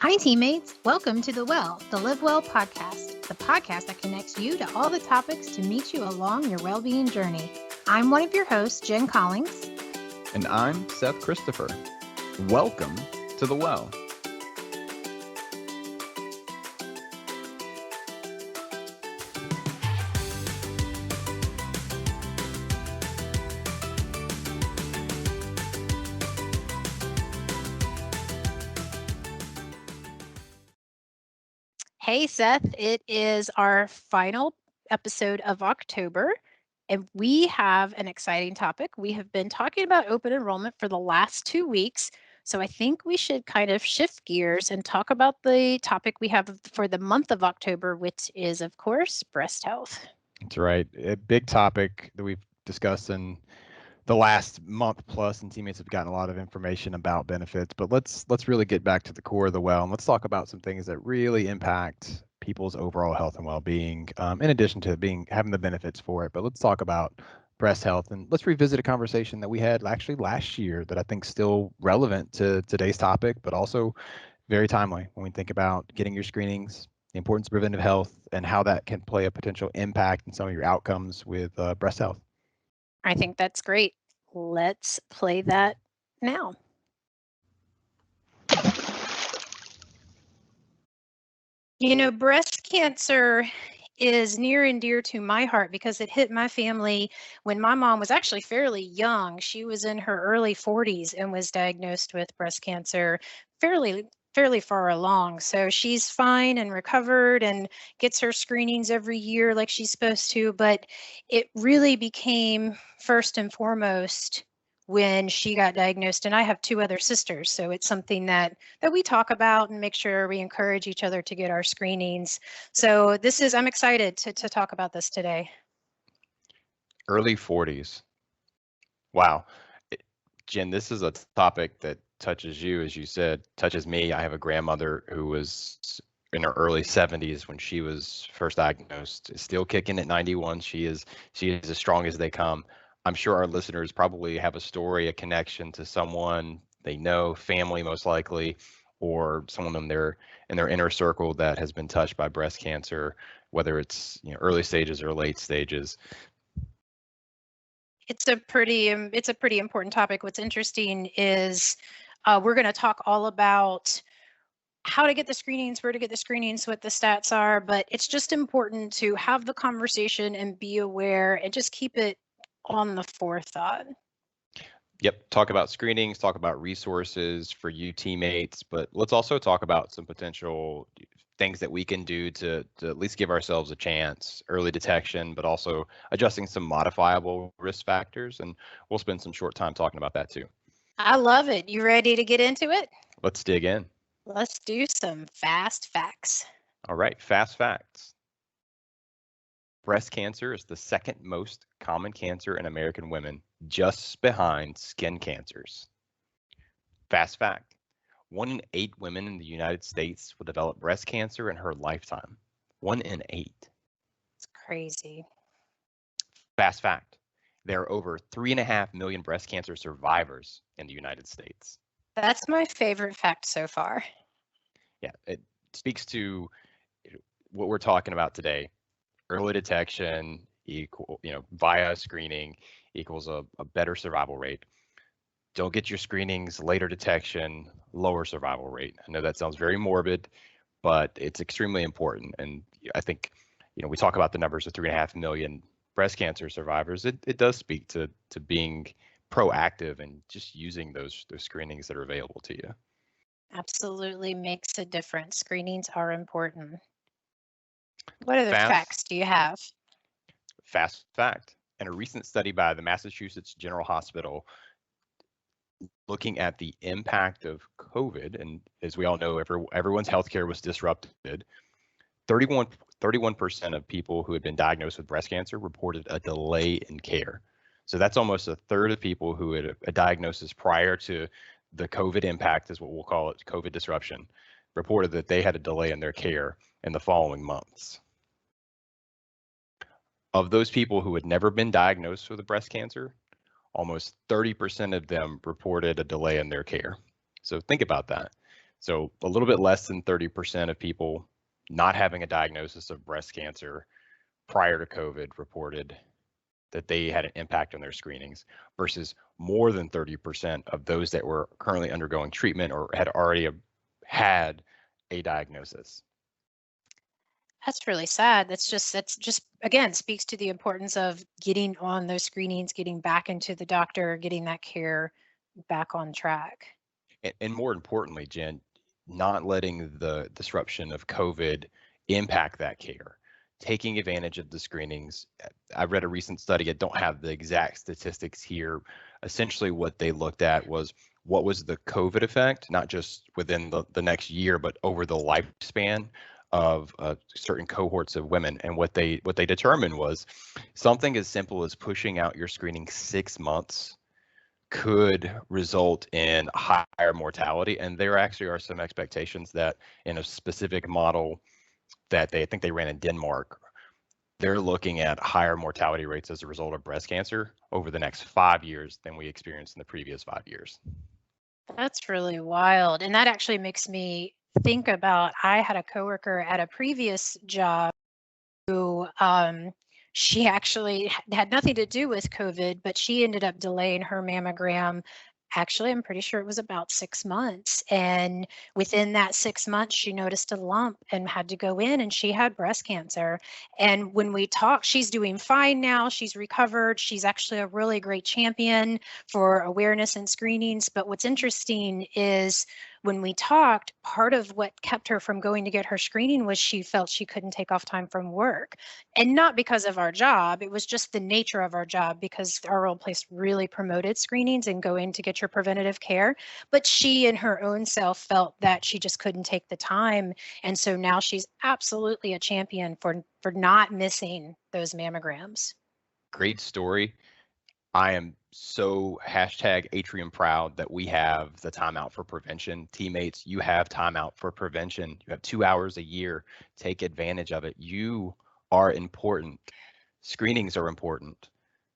Hi, teammates. Welcome to The Well, the Live Well podcast, the podcast that connects you to all the topics to meet you along your well-being journey. I'm one of your hosts, Jen Collins. And I'm Seth Christopher. Welcome to The Well. Hey, Seth. It is our final episode of October, and we have an exciting topic. We have been talking about open enrollment for the last 2 weeks, so I think we should kind of shift gears and talk about the topic we have for the month of October, which is, of course, breast health. That's right. A big topic that we've discussed in the last month plus, and teammates have gotten a lot of information about benefits. But let's really get back to the core of the well, and let's talk about some things that really impact people's overall health and well-being, in addition to having the benefits for it. But let's talk about breast health, and let's revisit a conversation that we had actually last year that I think is still relevant to today's topic, but also very timely when we think about getting your screenings, the importance of preventive health, and how that can play a potential impact in some of your outcomes with breast health. I think that's great. Let's play that now. You know, breast cancer is near and dear to my heart because it hit my family when my mom was actually fairly young. She was in her early 40s and was diagnosed with breast cancer fairly far along. So she's fine and recovered and gets her screenings every year like she's supposed to, but it really became first and foremost when she got diagnosed. And I have 2 other sisters, so it's something that we talk about and make sure we encourage each other to get our screenings. So I'm excited to talk about this today. Early 40s. Wow. Jen, this is a topic that touches you, as you said, touches me. I have a grandmother who was in her early 70s when she was first diagnosed, still kicking at 91. She is as strong as they come. I'm sure our listeners probably have a story, a connection to someone they know, family most likely, or someone in their inner circle that has been touched by breast cancer, whether it's early stages or late stages. It's a pretty important topic. What's interesting is we're going to talk all about how to get the screenings, where to get the screenings, what the stats are, but it's just important to have the conversation and be aware and just keep it on the forethought. Yep, talk about screenings, talk about resources for you teammates, but let's also talk about some potential things that we can do to at least give ourselves a chance, early detection, but also adjusting some modifiable risk factors. And we'll spend some short time talking about that too. I love it. You ready to get into it? Let's dig in. Let's do some fast facts. All right, fast facts. Breast cancer is the second most common cancer in American women, just behind skin cancers. Fast fact. 1 in 8 women in the United States will develop breast cancer in her lifetime. 1 in 8. It's crazy. Fast fact. There are over 3.5 million breast cancer survivors in the United States. That's my favorite fact so far. Yeah, it speaks to what we're talking about today. Early detection via screening equals a better survival rate. Don't get your screenings, later detection, lower survival rate. I know that sounds very morbid, but it's extremely important. And I think, we talk about the numbers of 3.5 million breast cancer survivors. It does speak to being proactive and just using those screenings that are available to you. Absolutely makes a difference. Screenings are important. What other facts do you have? Fast fact. In a recent study by the Massachusetts General Hospital, looking at the impact of COVID, and as we all know, everyone's healthcare was disrupted, 31% of people who had been diagnosed with breast cancer reported a delay in care. So that's almost a third of people who had a diagnosis prior to the COVID impact, is what we'll call it, COVID disruption, reported that they had a delay in their care in the following months. Of those people who had never been diagnosed with breast cancer, almost 30% of them reported a delay in their care. So think about that. So a little bit less than 30% of people not having a diagnosis of breast cancer prior to COVID reported that they had an impact on their screenings, versus more than 30% of those that were currently undergoing treatment or had already had a diagnosis. That's really sad. That's just again speaks to the importance of getting on those screenings, getting back into the doctor, getting that care back on track. And more importantly, Jen, not letting the disruption of COVID impact that care. Taking advantage of the screenings. I read a recent study, I don't have the exact statistics here. Essentially what they looked at was what was the COVID effect, not just within the next year, but over the lifespan of certain cohorts of women. And what they determined was something as simple as pushing out your screening 6 months could result in higher mortality. And there actually are some expectations that in a specific model that I think they ran in Denmark, they're looking at higher mortality rates as a result of breast cancer over the next 5 years than we experienced in the previous 5 years. That's really wild. And that actually makes me think about, I had a coworker at a previous job who she actually had nothing to do with COVID, but she ended up delaying her mammogram. Actually, I'm pretty sure it was about 6 months. And within that 6 months, she noticed a lump and had to go in, and she had breast cancer. And when we talked, she's doing fine now. She's recovered. She's actually a really great champion for awareness and screenings. But what's interesting is when we talked, part of what kept her from going to get her screening was she felt she couldn't take off time from work. And not because of our job, it was just the nature of our job, because our old place really promoted screenings and going to get your preventative care. But she in her own self felt that she just couldn't take the time. And so now she's absolutely a champion for not missing those mammograms. Great story. I am so #Atrium proud that we have the Time Out for Prevention. Teammates, you have Time Out for Prevention. You have 2 hours a year. Take advantage of it. You are important. Screenings are important.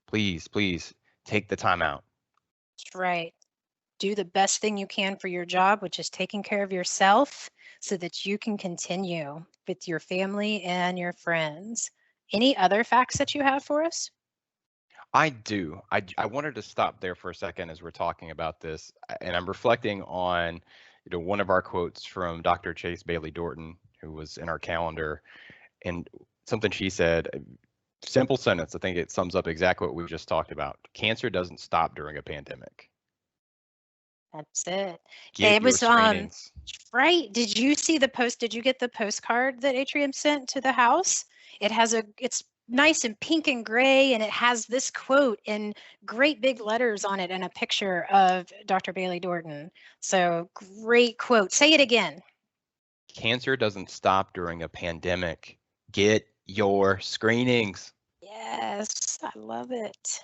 Please, please take the time out. That's right. Do the best thing you can for your job, which is taking care of yourself so that you can continue with your family and your friends. Any other facts that you have for us? I do. I wanted to stop there for a second as we're talking about this, and I'm reflecting on, one of our quotes from Dr. Chase Bailey Dorton, who was in our calendar, and something she said. Simple sentence. I think it sums up exactly what we just talked about. Cancer doesn't stop during a pandemic. That's it. Get It was your screenings. right. Did you see the post? Did you get the postcard that Atrium sent to the house? It's nice and pink and gray, and it has this quote in great big letters on it and a picture of Dr. Bailey Dorton. So great quote. Say it again. Cancer doesn't stop during a pandemic. Get your screenings. Yes, I love it.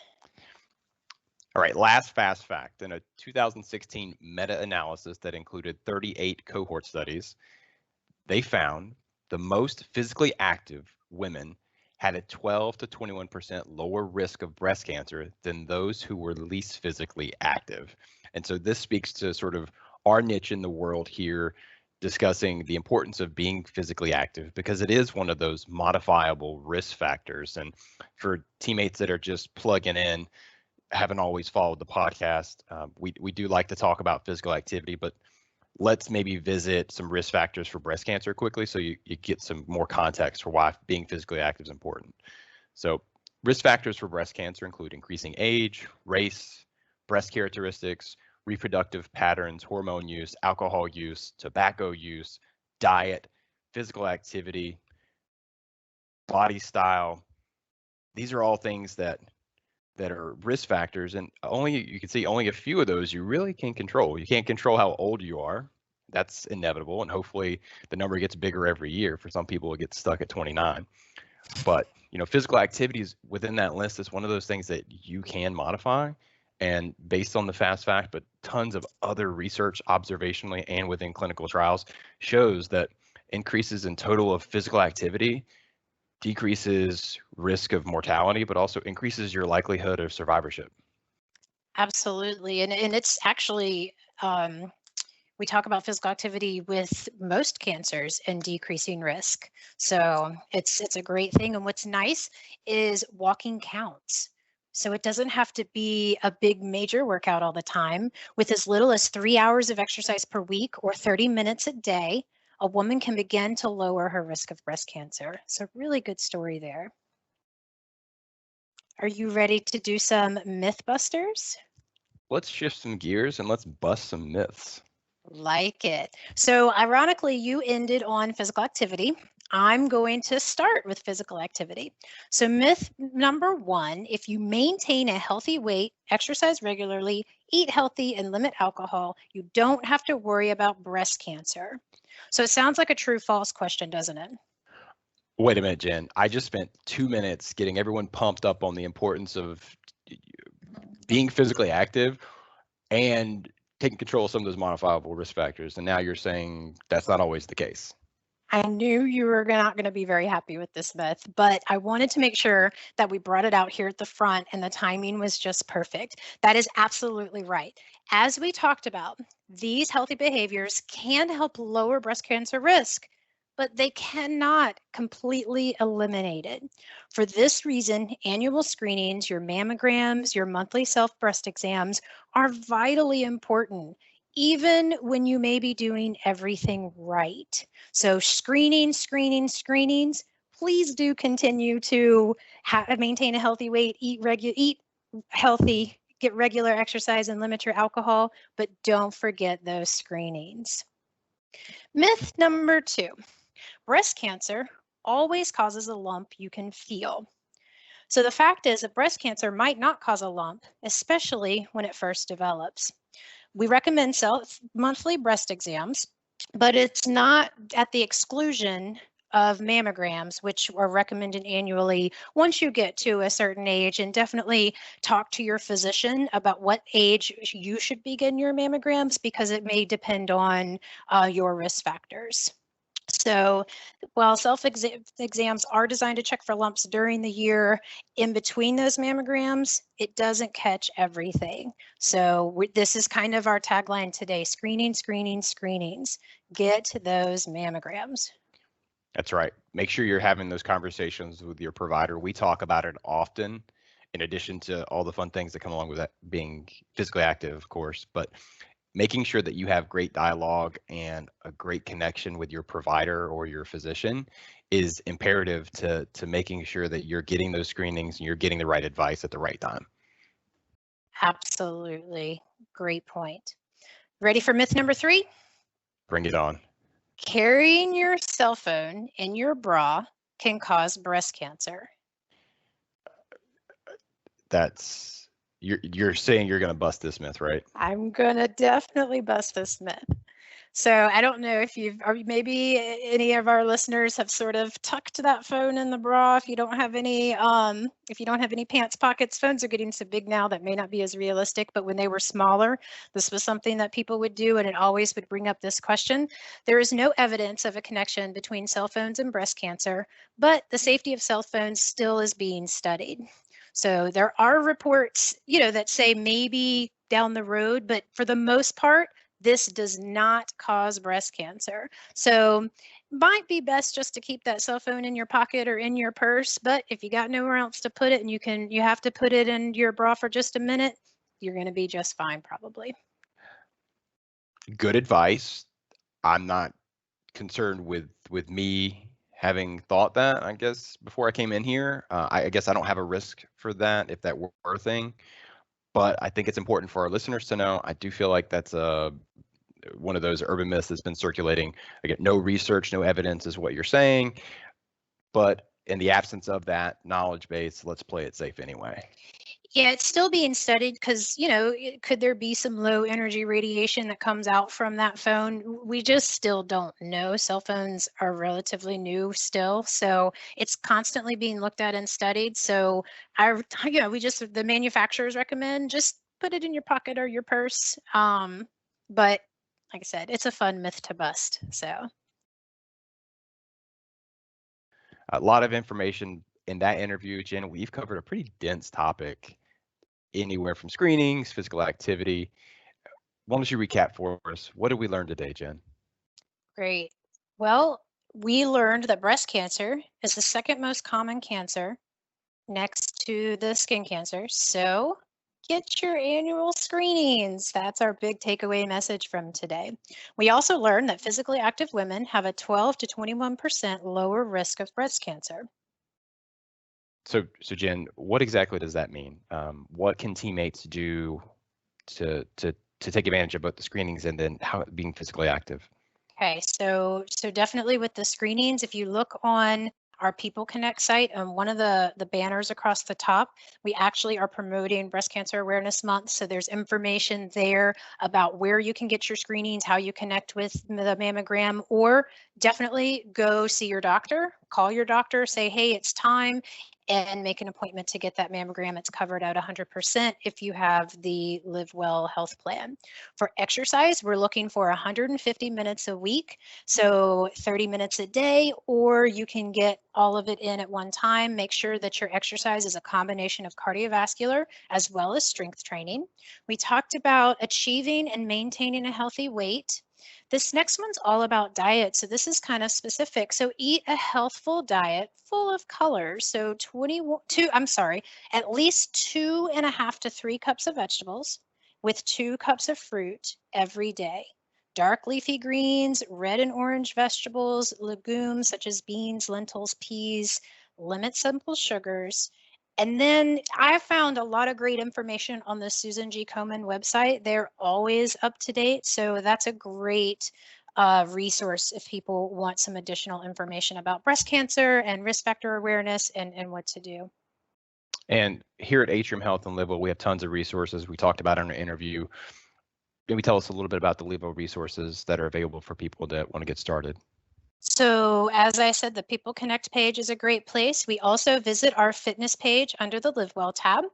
All right, last fast fact. In a 2016 meta-analysis that included 38 cohort studies, they found the most physically active women had a 12 to 21% lower risk of breast cancer than those who were least physically active. And so this speaks to sort of our niche in the world here, discussing the importance of being physically active, because it is one of those modifiable risk factors. And for teammates that are just plugging in, haven't always followed the podcast, we do like to talk about physical activity, but let's maybe visit some risk factors for breast cancer quickly so you get some more context for why being physically active is important. So risk factors for breast cancer include increasing age, race, breast characteristics, reproductive patterns, hormone use, alcohol use, tobacco use, diet, physical activity, body style. These are all things that are risk factors, and you can see only a few of those you really can control. You can't control how old you are. That's inevitable, and hopefully the number gets bigger every year. For some people, it gets stuck at 29. But physical activities within that list is one of those things that you can modify. And based on the fast fact, but tons of other research observationally and within clinical trials shows that increases in total of physical activity decreases risk of mortality, but also increases your likelihood of survivorship. Absolutely. And it's actually, we talk about physical activity with most cancers and decreasing risk. So it's a great thing. And what's nice is walking counts. So it doesn't have to be a big major workout all the time. With as little as 3 hours of exercise per week or 30 minutes a day, a woman can begin to lower her risk of breast cancer. So really good story there. Are you ready to do some Mythbusters? Let's shift some gears and let's bust some myths. Like it. So ironically, you ended on physical activity. I'm going to start with physical activity. So myth number 1, if you maintain a healthy weight, exercise regularly, eat healthy, and limit alcohol, you don't have to worry about breast cancer. So it sounds like a true-false question, doesn't it? Wait a minute, Jen. I just spent 2 minutes getting everyone pumped up on the importance of being physically active and taking control of some of those modifiable risk factors. And now you're saying that's not always the case. I knew you were not going to be very happy with this myth, but I wanted to make sure that we brought it out here at the front and the timing was just perfect. That is absolutely right. As we talked about, these healthy behaviors can help lower breast cancer risk, but they cannot completely eliminate it. For this reason, annual screenings, your mammograms, your monthly self-breast exams are vitally important, even when you may be doing everything right. So screenings, please do continue to maintain a healthy weight, eat healthy, get regular exercise and limit your alcohol, but don't forget those screenings. Myth number 2, breast cancer always causes a lump you can feel. So the fact is that breast cancer might not cause a lump, especially when it first develops. We recommend monthly breast exams, but it's not at the exclusion of mammograms, which are recommended annually once you get to a certain age, and definitely talk to your physician about what age you should begin your mammograms because it may depend on your risk factors. So while self-exams are designed to check for lumps during the year, in between those mammograms, it doesn't catch everything. So this is kind of our tagline today: screenings. Get those mammograms. That's right. Make sure you're having those conversations with your provider. We talk about it often, in addition to all the fun things that come along with that being physically active, of course, but making sure that you have great dialogue and a great connection with your provider or your physician is imperative to making sure that you're getting those screenings and you're getting the right advice at the right time. Absolutely. Great point. Ready for myth number 3? Bring it on. Carrying your cell phone in your bra can cause breast cancer. That's you're saying you're going to bust this myth, right? I'm going to definitely bust this myth. So I don't know if or maybe any of our listeners have sort of tucked that phone in the bra. If you don't have any pants pockets, phones are getting so big now that may not be as realistic, but when they were smaller, this was something that people would do, and it always would bring up this question. There is no evidence of a connection between cell phones and breast cancer, but the safety of cell phones still is being studied. So there are reports, that say maybe down the road, but for the most part, this does not cause breast cancer. So might be best just to keep that cell phone in your pocket or in your purse, but if you got nowhere else to put it and you have to put it in your bra for just a minute, you're going to be just fine probably. Good advice. I'm not concerned with me having thought that, I guess, before I came in here. I guess I don't have a risk for that if that were a thing. But I think it's important for our listeners to know. I do feel like that's one of those urban myths that's been circulating. Again, no research, no evidence is what you're saying. But in the absence of that knowledge base, let's play it safe anyway. Yeah, it's still being studied because, could there be some low energy radiation that comes out from that phone? We just still don't know. Cell phones are relatively new still, so it's constantly being looked at and studied. So the manufacturers recommend just put it in your pocket or your purse. But like I said, it's a fun myth to bust. So a lot of information in that interview, Jen. We've covered a pretty dense topic, anywhere from screenings, physical activity. why don't you recap for us? What did we learn today, Jen? Great. Well, we learned that breast cancer is the second most common cancer next to the skin cancer. So get your annual screenings. That's our big takeaway message from today. We also learned that physically active women have a 12 to 21% lower risk of breast cancer. So Jen, what exactly does that mean? What can teammates do to take advantage of both the screenings and then how being physically active? Okay, so definitely with the screenings, if you look on our People Connect site, one of the banners across the top, we actually are promoting Breast Cancer Awareness Month. So there's information there about where you can get your screenings, how you connect with the mammogram, or definitely go see your doctor, call your doctor, say, hey, it's time, and make an appointment to get that mammogram. It's covered at 100% if you have the Live Well health plan. For exercise, we're looking for 150 minutes a week, so 30 minutes a day, or you can get all of it in at one time. Make sure that your exercise is a combination of cardiovascular as well as strength training. We talked about achieving and maintaining a healthy weight. This next one's all about diet. So this is kind of specific. So eat a healthful diet full of colors. So at least 2.5 to 3 cups of vegetables with 2 cups of fruit every day. Dark leafy greens, red and orange vegetables, legumes such as beans, lentils, peas, limit simple sugars. And then I found a lot of great information on the Susan G. Komen website. They're always up to date. So that's a great resource if people want some additional information about breast cancer and risk factor awareness and what to do. And here at Atrium Health and LiveWell, we have tons of resources. We talked about in our interview. Maybe tell us a little bit about the LiveWell resources that are available for people that want to get started. So as I said, the People Connect page is a great place. We also visit our fitness page under the Live Well tab.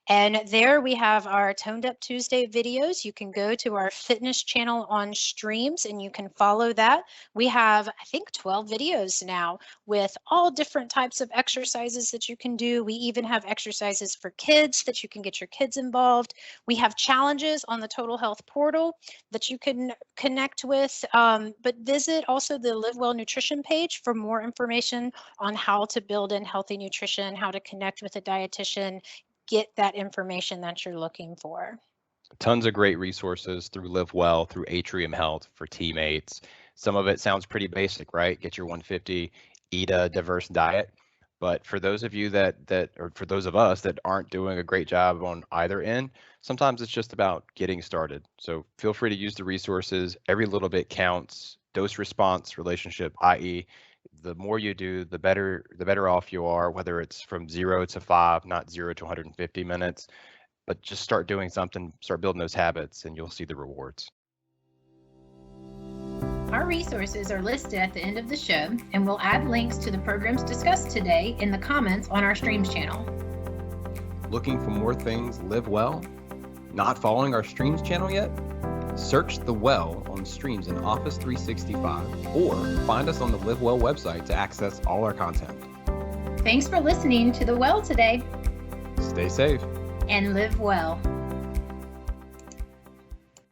And there we have our Toned Up Tuesday videos. You can go to our fitness channel on Streams and you can follow that. We have, I think, 12 videos now with all different types of exercises that you can do. We even have exercises for kids that you can get your kids involved. We have challenges on the Total Health portal that you can connect with, but visit also the Live Well nutrition page for more information on how to build in healthy nutrition, how to connect with a dietitian, get that information that you're looking for. Tons of great resources through Live Well, through Atrium Health for teammates. Some of it sounds pretty basic, right? Get your 150, eat a diverse diet. But for those of you or for those of us that aren't doing a great job on either end, sometimes it's just about getting started. So feel free to use the resources. Every little bit counts. Dose response relationship, i.e., the more you do, the better off you are, whether it's from 0 to 5, not 0 to 150 minutes, but just start doing something, start building those habits, and you'll see the rewards. Our resources are listed at the end of the show, and we'll add links to the programs discussed today in the comments on our Streams channel. Looking for more things Live Well? Not following our Streams channel yet? Search The Well on Streams in Office 365 or find us on the Live Well website to access all our content. Thanks for listening to The Well today. Stay safe and live well.